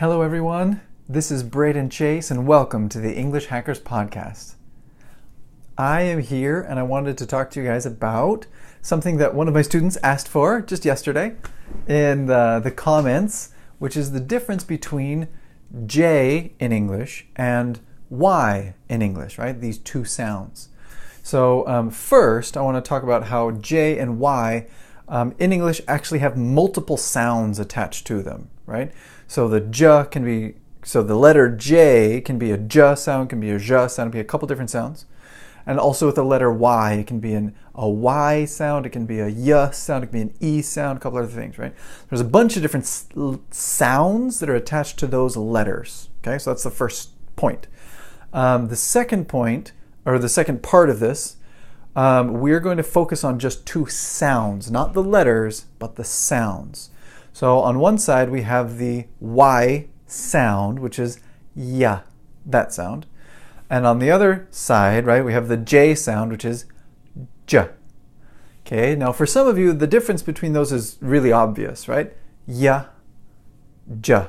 Hello everyone, this is Braden Chase and welcome to the English Hackers Podcast. I am here and I wanted to talk to you guys about something that one of my students asked for just yesterday in the comments, which is the difference between J in English and Y in English, right? These two sounds. So first I want to talk about how J and Y in English actually have multiple sounds attached to them, right? So the J can be, so the letter J can be a J sound, can be a J sound, it can be a couple different sounds. And also with the letter Y, it can be a Y sound, it can be a Y sound, it can be an E sound, a couple other things, right? There's a bunch of different sounds that are attached to those letters, okay? So that's the first point. The second point, or the second part of this, we're going to focus on just two sounds, not the letters, but the sounds. So on one side we have the Y sound, which is ya, that sound. And on the other side, right, we have the J sound, which is j. Okay, now for some of you, the difference between those is really obvious, right? Ya, j.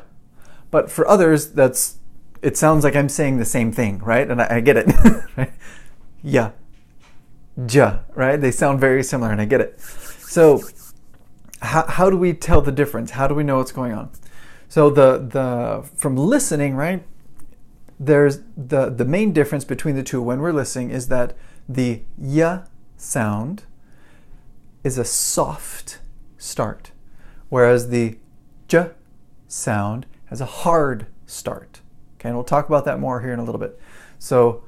But for others, it sounds like I'm saying the same thing, right? And I get it, right? Ya, j, right? They sound very similar and I get it. So how do we tell the difference? How do we know what's going on? So from listening, right, there's the main difference between the two when we're listening is that the y sound is a soft start, whereas the j sound has a hard start. Okay, and we'll talk about that more here in a little bit. So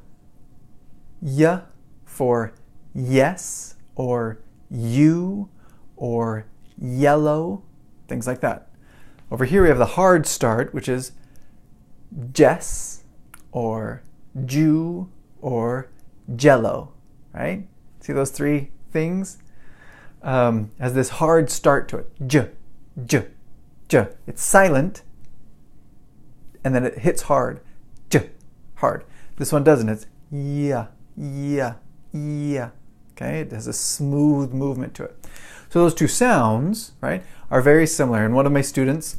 y for yes or you or yellow, things like that. Over here we have the hard start, which is Jess or Jew or jello, right? See those three things? Has this hard start to it. J, j, j. It's silent and then it hits hard. J, hard. This one doesn't. It's yeah, yeah, yeah. Okay, it has a smooth movement to it. So those two sounds, right, are very similar. And one of my students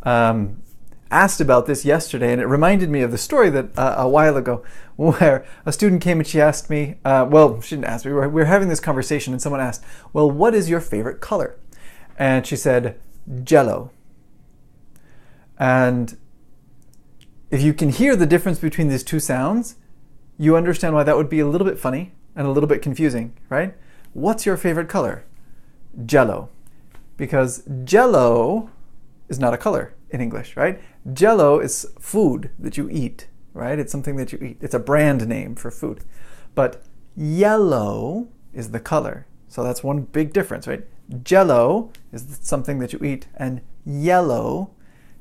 asked about this yesterday, and it reminded me of the story that a while ago, where a student came and she asked me, well, she didn't ask me, we were having this conversation and someone asked, well, what is your favorite color? And she said, jello. And if you can hear the difference between these two sounds, you understand why that would be a little bit funny and a little bit confusing, right? What's your favorite color? Jello. Because jello is not a color in English, right? Jello is food that you eat, right? It's something that you eat. It's a brand name for food. But yellow is the color. So that's one big difference, right? Jello is something that you eat, and yellow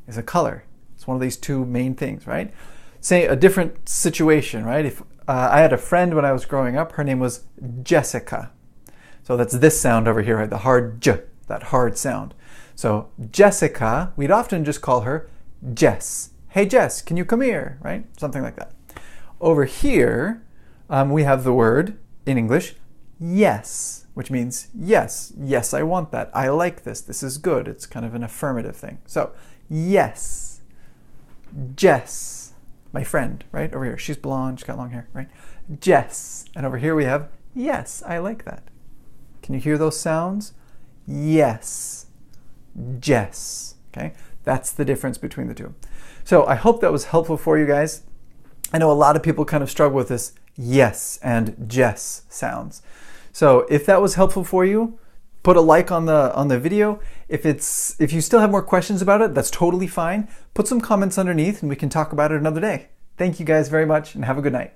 is a color. It's one of these two main things, right? Say a different situation, right? If I had a friend when I was growing up, her name was Jessica. So that's this sound over here, right? The hard j, that hard sound. So Jessica, we'd often just call her Jess. Hey Jess, can you come here, right? Something like that. Over here, we have the word in English, yes, which means yes. Yes, I want that. I like this. This is good. It's kind of an affirmative thing. So yes, Jess, my friend, right? Over here, she's blonde, she's got long hair, right? Jess. And over here we have yes, I like that. Can you hear those sounds? Yes, Jess, okay? That's the difference between the two. So I hope that was helpful for you guys. I know a lot of people kind of struggle with this yes and Jess sounds. So if that was helpful for you, put a like on the video. If you still have more questions about it, that's totally fine. Put some comments underneath and we can talk about it another day. Thank you guys very much and have a good night.